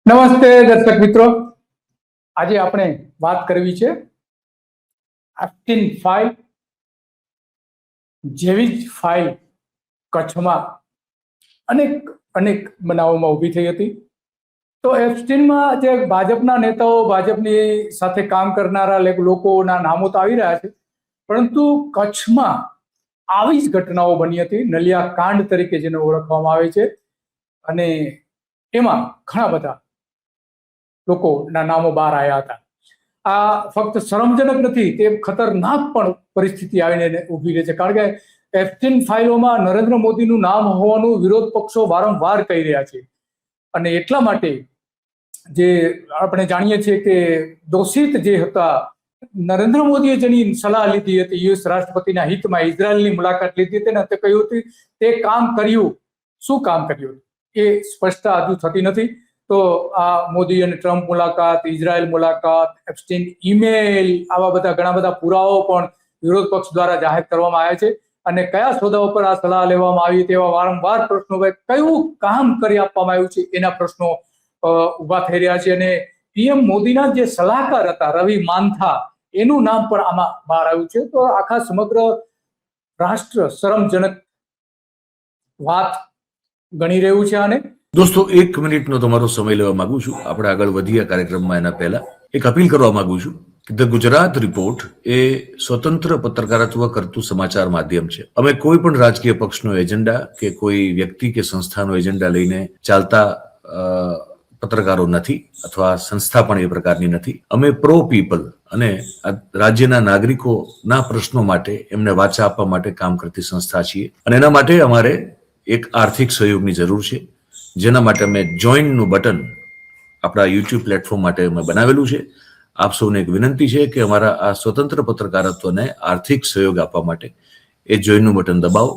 નમસ્તે દર્શક મિત્રો, આજે આપણે વાત કરવી છે એફસ્ટીન ફાઇલ જેવી જ ફાઇલ કચ્છમાં અનેક બનાવોમાં ઊભી થઈ હતી. તો એફસ્ટીનમાં જે ભાજપના નેતાઓ, ભાજપની સાથે કામ કરનારા લોકોના નામો તો આવી રહ્યા છે, પરંતુ કચ્છમાં આવી જ ઘટનાઓ બની હતી, નલિયા કાંડ તરીકે જેને ઓળખવામાં આવે છે, અને એમાં ઘણા બધા લોકોના નામો બહાર આવ્યા હતા. આ ફક્ત શરમજનક નથી, તે ખતરનાક પણ પરિસ્થિતિ આવીને ઊભી રહે છે, કારણ કે એફસ્ટીન ફાઇલોમાં નરેન્દ્ર મોદીનું નામ હોવાનું વિરોધ પક્ષો વારંવાર કહી રહ્યા છે. અને એટલા માટે જે આપણે જાણીએ છીએ કે દોષિત જે હતા, નરેન્દ્ર મોદીએ જેની સલાહ લીધી હતી યુએસ રાષ્ટ્રપતિના હિતમાં, ઇઝરાયલની મુલાકાત લીધી હતી ને, તે કહ્યું હતું તે કામ કર્યું. શું કામ કર્યું એ સ્પષ્ટતા હજુ થતી નથી. તો આ મોદી અને ટ્રમ્પ મુલાકાત, ઇઝરાયલ મુલાકાત, એફસ્ટીન ઈમેલ, આવા બધા ઘણા બધા પુરાવાઓ પણ વિરોધ પક્ષ દ્વારા જાહેર કરવામાં આવ્યા છે. અને કયા સોદાઓ પર આ સલાહ લેવામાં આવી તેવા વારંવાર પ્રશ્નો, કયું કામ કરી આપવામાં આવ્યું છે એના પ્રશ્નો ઉભા થઈ રહ્યા છે. અને પીએમ મોદીના જે સલાહકાર હતા રવિ માંથા, એનું નામ પણ આમાં બહાર આવ્યું છે. તો આખા સમગ્ર રાષ્ટ્ર શરમજનક વાત ગણી રહ્યું છે. અને દોસ્તો, 1 મિનિટનો તમારો સમય લેવા માંગુ છું. આપણે આગળ વધીએ કાર્યક્રમમાં એના પહેલા એક અપીલ કરવા માંગુ છું કે ધ ગુજરાત રિપોર્ટ એ સ્વતંત્ર પત્રકારત્વ કરતું સમાચાર માધ્યમ છે. અમે કોઈ પણ રાજકીય પક્ષનો એજન્ડા કે કોઈ વ્યક્તિ કે સંસ્થાનો એજન્ડા લઈને ચાલતા પત્રકારો નથી, અથવા સંસ્થા પણ એ પ્રકારની નથી. અમે પ્રો પીપલ અને રાજ્યના નાગરિકોના પ્રશ્નો માટે એમને વાચા આપવા માટે કામ કરતી સંસ્થા છીએ. અને એના માટે અમારે એક આર્થિક સહયોગની જરૂર છે, જેના માટે અમે જોઈનનું બટન આપણા યુટ્યુબ પ્લેટફોર્મ માટે અમે બનાવેલું છે. આપ સૌને એક વિનંતી છે કે અમારા આ સ્વતંત્ર પત્રકારત્વને આર્થિક સહયોગ આપવા માટે એ જોઈનનું બટન દબાવો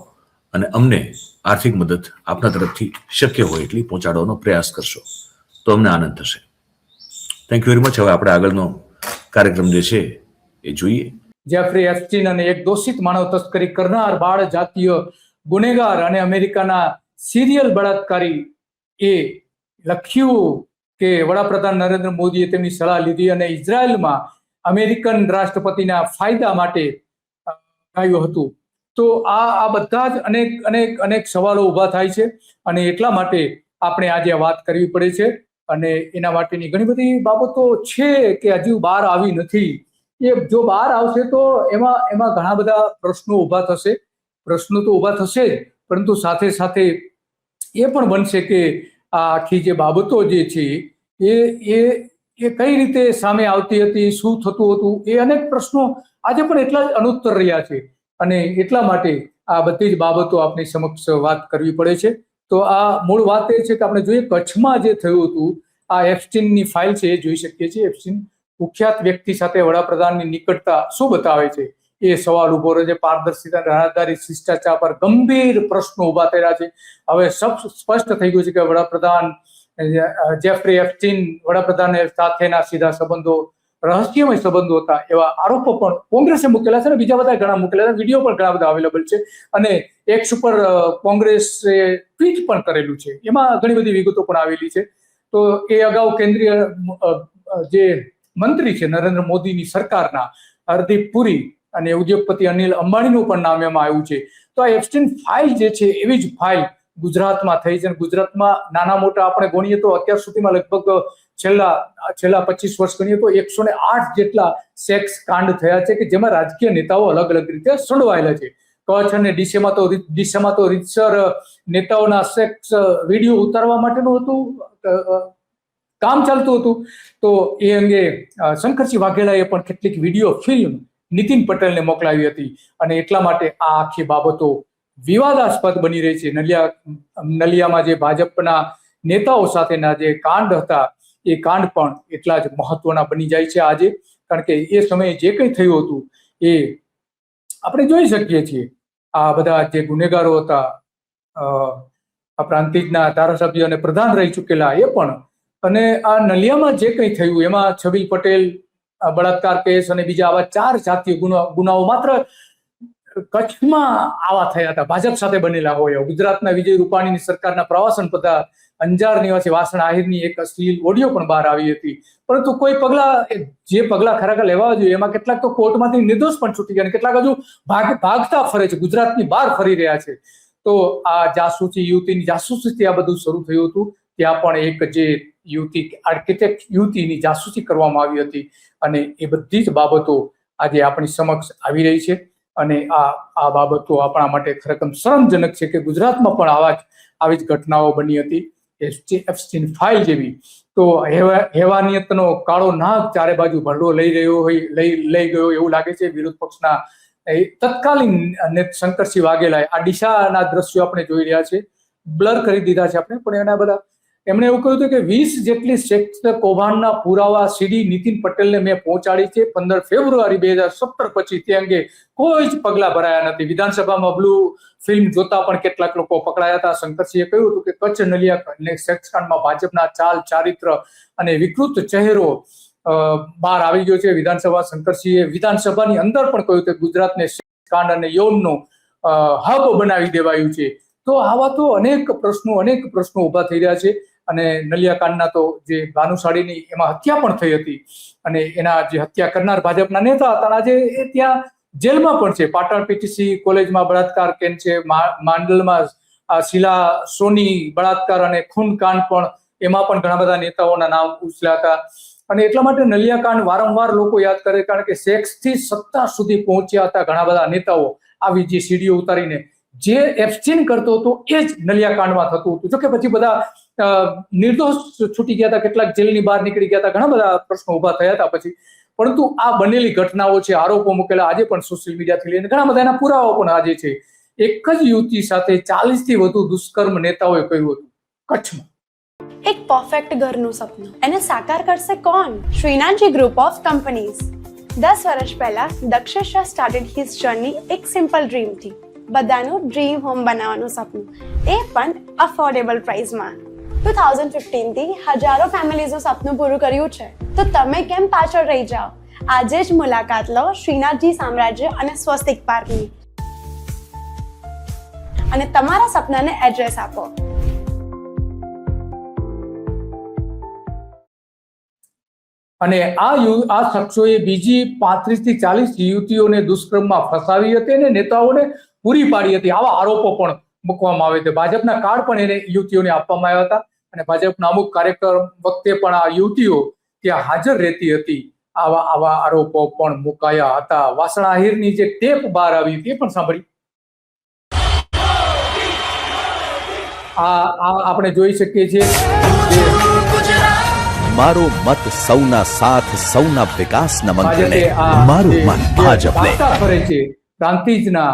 અને અમને આર્થિક મદદ આપના તરફથી શક્ય હોય એટલી પહોંચાડવાનો પ્રયાસ કરશો તો અમને આનંદ થશે. Thank you very much. હવે આપણે આગળનો કાર્યક્રમ જે છે એ જોઈએ. જેફરી એફસ્ટીન અને એક દોષિત માનવ તસ્કરી કરનાર બાળ જાતીય ગુનેગાર અને અમેરિકાના સિરિયલ બળાત્કારી એ લખ્યું કે વડાપ્રધાન નરેન્દ્ર મોદીએ તેમની સલાહ લીધી અને ઇઝરાયલમાં અમેરિકન રાષ્ટ્રપતિના ફાયદા માટે કહ્યું હતું. તો આ બધા જ અનેક સવાલો ઉભા થાય છે, અને એટલા માટે આપણે આજે વાત કરવી પડે છે. અને એના માટેની ઘણી બધી બાબતો છે કે હજુ બહાર આવી નથી. એ જો બહાર આવશે તો એમાં ઘણા બધા પ્રશ્નો ઉભા થશે. પ્રશ્નો તો ઉભા થશે જ, પરંતુ સાથે સાથે એ પણ બનશે કે આ આખી જે બાબતો જે છે એ કઈ રીતે સામે આવતી હતી, શું થતું હતું, એ અનેક પ્રશ્નો આજે પણ એટલા જ અનુત્તર રહ્યા છે. અને એટલા માટે આ બધી જ બાબતો આપણી સમક્ષ વાત કરવી પડે છે. તો આ મૂળ વાત એ છે કે આપણે જોઈએ કચ્છમાં જે થયું હતું, આ એફસ્ટીનની ફાઇલ છે એ જોઈ શકીએ છીએ. એફસ્ટીન કુખ્યાત વ્યક્તિ સાથે વડાપ્રધાનની નિકટતા શું બતાવે છે એ સવાલ ઉભો રહે છે. પારદર્શિતા, રાહદારી, શિષ્ટાચાર પર ગંભીર પ્રશ્નો ઉભા થયા છે. હવે સ્પષ્ટ થઈ ગયું છે કે વડાપ્રધાન જેફરી એફસ્ટીન વડાપ્રધાન સાથેના સીધા સંબંધો રહસ્યમય સંબંધો હતા, એવા આરોપો પણ કોંગ્રેસે મૂકેલા છે અને બીજા બધા ઘણા મૂકેલા છે. વિડીયો પણ ઘણા બધા અવેલેબલ છે, અને એક્સ ઉપર કોંગ્રેસે ટ્વીટ પણ કરેલું છે. એમાં ઘણી બધી વિગતો પણ આવેલી છે. તો એ અગાઉ કેન્દ્રીય જે મંત્રી છે નરેન્દ્ર મોદીની સરકારના, હરદીપ પુરી, અને ઉદ્યોગપતિ અનિલ અંબાણીનું પણ નામ એમાં આવ્યું છે. તો આ એફસ્ટીન ફાઇલ જે છે એવી જ ફાઇલ ગુજરાતમાં થઈ છે. ગુજરાતમાં નાના મોટા આપણે ગણીએ તો અત્યાર સુધીમાં લગભગ છેલ્લા 25 વર્ષ ગણીએ તો 108 જેટલા સેક્સ કાંડ થયા છે, કે જેમાં રાજકીય નેતાઓ અલગ અલગ રીતે સંડોવાયેલા છે. કચ્છ અને ડીસામાં તો રીતસર નેતાઓના સેક્સ વિડીયો ઉતારવા માટેનું હતું, કામ ચાલતું હતું. તો એ અંગે શંકરસિંહ વાઘેલાએ પણ કેટલીક વિડીયો ફિલ્મ નીતિન પટેલને મોકલાવી હતી. અને એટલા માટે આ આખી બાબતો વિવાદાસ્પદ બની રહી છે. નલિયામાં જે ભાજપના નેતાઓ સાથેના જે કાંડ હતા, એ કાંડ પણ એટલા જ મહત્વના બની જાય છે આજે, કારણ કે એ સમયે જે કંઈ થયું હતું એ આપણે જોઈ શકીએ છીએ. આ બધા જે ગુનેગારો હતા, આ પ્રાંતિજના ધારાસભ્ય અને પ્રધાન રહી ચૂકેલા એ પણ, અને આ નલિયામાં જે કંઈ થયું એમાં છબીલ પટેલ બળાત્કાર કેસ અને બીજા આવા 4 જાતીય ગુનાઓ માત્ર કચ્છમાં આવા થયા હતા, ભાજપ સાથે બનેલા હોય. ગુજરાતના વિજય રૂપાણીની સરકારના પ્રવાસન અંજાર નિવાસી વાસણ આહિરની એક અશ્લીલ ઓડિયો પણ બહાર આવી હતી. પરંતુ કોઈ જે પગલા ખરેખર લેવા જોઈએ એમાં કેટલાક તો કોર્ટમાંથી નિર્દોષ પણ છૂટી ગયા અને કેટલાક હજુ ભાગતા ફરે છે, ગુજરાતની બહાર ફરી રહ્યા છે. તો આ જાસૂસી યુવતીની જાસૂસીથી આ બધું શરૂ થયું હતું. ત્યાં પણ એક જે યુવતી આર્કિટેક્ટ યુવતીની જાસૂસી કરવામાં આવી હતી અને એ બધી જ બાબતો આજે આપણી સમક્ષ આવી રહી છે. અને આ બાબતો આપણા માટે ખરેખર શરમજનક છે કે ગુજરાતમાં પણ આવી જ ઘટનાઓ બની હતી, એપ્સ્ટીન ફાઇલ જેવી. તો હેવાનિયતનો કાળો નાગ ચારે બાજુ ભરડો લઈ ગયો એવું લાગે છે. વિરોધ પક્ષના તત્કાલીન શંકરસિંહ વાઘેલાએ આ ડીસાના દ્રશ્યો આપણે જોઈ રહ્યા છે, બ્લર કરી દીધા છે આપણે, પણ એના બધા એમણે એવું કહ્યું હતું કે 20 જેટલી સેક્સ કૌભાંડના પુરાવા સીડી નીતિન પટેલને મેં પહોંચાડી છે. 15 ફેબ્રુઆરી 2017 પછી તે અંગે કોઈ જ પગલા ભરાયા નથી. વિધાનસભામાં બ્લુ ફિલ્મ જોતા પણ કેટલાક લોકો પકડાયા હતા. શંકરસિંહે કહ્યું હતું કે કચ્છ નલિયા સેક્સકાંડમાં ભાજપના ચાલ ચારિત્ર અને વિકૃત ચહેરો બહાર આવી ગયો છે. શંકરસિંહે વિધાનસભાની અંદર પણ કહ્યું કે ગુજરાતને સેક્સકાંડ અને યૌનનો હબ બનાવી દેવાયું છે. તો આવા તો અનેક પ્રશ્નો ઉભા થઈ રહ્યા છે. અને નલિયાકાંડના તો જે ભાનુશાળીની એમાં હત્યા પણ થઈ હતી અને એના જે હત્યા કરનાર ભાજપના નેતા હતા આજે એ ત્યાં જેલમાં પણ છે. પાટણ પીટીસી કોલેજમાં બળાત્કાર કેમ છે, માંડલમાં શીલા સોની બળાત્કાર અને ખૂનકાંડ પણ એમાં પણ ઘણા બધા નેતાઓના નામ ઉછળ્યા હતા. અને એટલા માટે નલિયાકાંડ વારંવાર લોકો યાદ કરે, કારણ કે સેક્સથી સત્તા સુધી પહોંચ્યા હતા ઘણા બધા નેતાઓ. આવી જે સીડીઓ ઉતારીને જે એબ્સ્ટીન કરતો હતો એ જ નલિયાકાંડમાં થતું હતું. જોકે પછી બધા નિર્દોષ છૂટી ગયા હતા, કેટલાક જેલની બહાર નીકળી ગયા હતા, ઘણા બધા પ્રશ્નો ઉભા થયા હતા પછી. પરંતુ આ બનેલી ઘટનાઓ છે, આરોપો મૂકેલા આજે પણ સોશિયલ મીડિયાથી લઈને ઘણા બધા એના પુરાવાઓ પણ આજે છે. એક જ યુવતી સાથે 40 થી વધુ દુષ્કર્મ નેતાઓએ કર્યું હતું કચ્છમાં. એક પરફેક્ટ ઘરનું સપનું એને સાકાર કરશે કોણ? Shrinathji group of companies. 10 વર્ષ પહેલા Dakshesh Shah started his journey એક સિમ્પલ ડ્રીમથી. બધાનું ડ્રીમ હોમ બનાવવાનું સપનું, એ પણ અફોર્ડેબલ પ્રાઇસમાં. 2015 થી હજારો ફેમિલીઝનું સપનું પૂરું કર્યું છે. તો તમે કેમ પાછળ રહી જાઓ? આજે જ મુલાકાત લો શ્રીનાથજી સામ્રાજ્ય અને સ્વસ્તિક પાર્કની અને તમારા સપનાને એડ્રેસ આપો. અને આ શખ્સોએ બીજી 35 થી 40 યુવતીઓને દુષ્કર્મમાં ફસાવી હતી અને નેતાઓને પૂરી પાડી હતી. આવા આરોપો પણ મૂકવામાં આવે છે. ભાજપના કાર્ડ પણ એને યુવતીઓને આપવામાં આવ્યા હતા અને ભાજપના અમુક કાર્યક્રમ વખતે પણ આ યુવતીઓ ત્યાં હાજર રહેતી હતી. આવા આરોપો પણ મુકાયા હતા. વાસણ આહિરની જે ટેપ બહાર આવી તે પણ સાંભળી. આ આપણે જોઈ શકીએ છીએ. મારો મત સૌના સાથ સૌના વિકાસના મંત્રને મારું મત ભાજપને. ફરે છે પ્રાંતિજના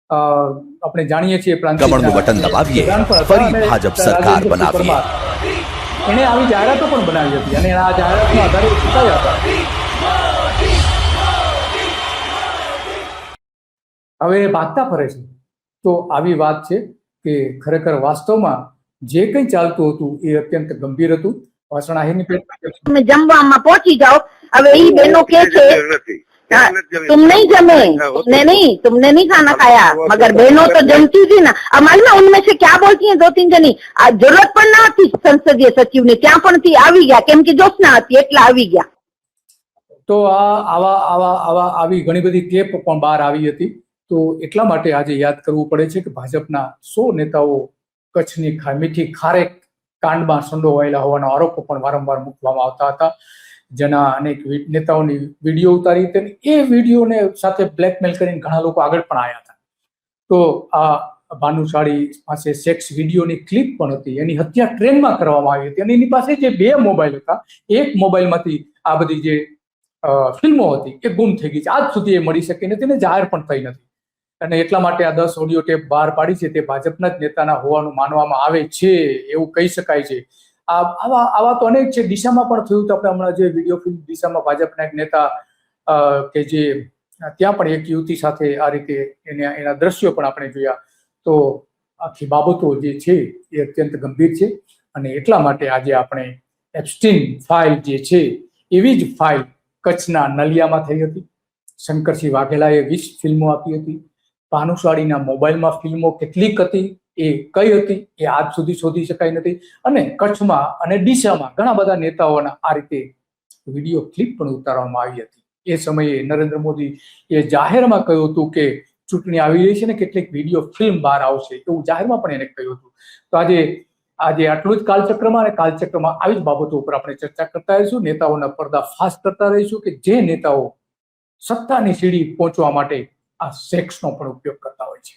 આપણે જાણીએ છીએ કમળનું બટન દબાવીએ, ફરી ભાજપ સરકાર બનાવીએ. એને આવી જાહેરાતો પણ બનાવી હતી અને આ જાહેરાતના આધારે ચૂકાયા હતા. હવે ભાગતા ફરે છે. તો આવી વાત છે કે ખરેખર વાસ્તવમાં જે કંઈ ચાલતું હતું એ અત્યંત ગંભીર હતું. વાસણ આહિરની તમે જમવામાં પહોંચી જાઓ. હવે એ બહેનો કે છે तुम नहीं जमे, तुमने नहीं खाना खाया, मगर बहनों तो जमती थी ना. अब मालूम है उनमें से क्या बोलती हैं 2-3 जनी, जरूरत पण ना હતી સંસદીય સચિવની, ત્યાં પણ થી આવી ગયા કેમ કે જોશના હતી એટલે આવી ગયા. તો આવી ઘણી બધી ટેપ પણ બહાર આવી હતી. તો એટલા માટે આજે યાદ કરવું પડે છે કે ભાજપના 100 નેતાઓ કચ્છની મીઠી ખારેક કાંડમાં સંડોવાયેલા હોવાના આરોપો પણ વારંવાર મૂકવામાં આવતા હતા. જેના અનેક નેતાઓની વિડીયો ઉતારી હતી. એ વિડીયોને સાથે બ્લેકમેલ કરીને ઘણા લોકો આગળ પણ આવ્યા હતા. તો આ ભાનુશાળી પાસે સેક્સ વિડીયોની ક્લિપ પણ હતી. એની હત્યા ટ્રેનમાં કરવામાં આવી હતી અને એની પાસે જે 2 મોબાઈલ હતા, એક મોબાઈલમાંથી આ બધી જે ફિલ્મો હતી એ ગુમ થઈ ગઈ છે. આજ સુધી એ મળી શકી નથી અને જાહેર પણ થઈ નથી. અને એટલા માટે આ 10 ઓડિયો ટેપ બહાર પાડી છે તે ભાજપના જ નેતાના હોવાનું માનવામાં આવે છે, એવું કહી શકાય છે. આવા તો અનેક છે. દિશામાં પણ થયું હતું. આપણે હમણાં જે વિડીયો ફિલ્મ દિશામાં ભાજપના એક નેતા કે જે ત્યાં પણ એક યુવતી સાથે આ રીતે એના દ્રશ્યો પણ આપણે જોયા. તો આખી બાબતો જે છે એ અત્યંત ગંભીર છે અને એટલા માટે આજે આપણે એપ્સ્ટીન ફાઇલ જે છે એવી જ ફાઇલ કચ્છના નલિયામાં થઈ હતી. શંકરસિંહ વાઘેલાએ 20 ફિલ્મો આપી હતી. ભાનુશાળીના મોબાઈલમાં ફિલ્મો કેટલીક હતી એ કઈ હતી એ આજ સુધી શોધી શકાય નથી. અને કચ્છમાં અને ડીસામાં ઘણા બધા નેતાઓના આ રીતે વિડીયો ક્લિપ પણ ઉતારવામાં આવી હતી. એ સમયે નરેન્દ્ર મોદી એ જાહેરમાં કહ્યું હતું કે ચૂંટણી આવી રહી છે ને કેટલીક વિડીયો ફિલ્મ બહાર આવશે, એવું જાહેરમાં પણ એને કહ્યું હતું. તો આજે આટલું જ કાલચક્રમાં, અને કાલચક્રમાં આવી જ બાબતો ઉપર આપણે ચર્ચા કરતા રહીશું, નેતાઓના પર્દાફાશ કરતા રહીશું કે જે નેતાઓ સત્તાની સીડી પહોંચવા માટે આ સેક્સનો પણ ઉપયોગ કરતા હોય છે.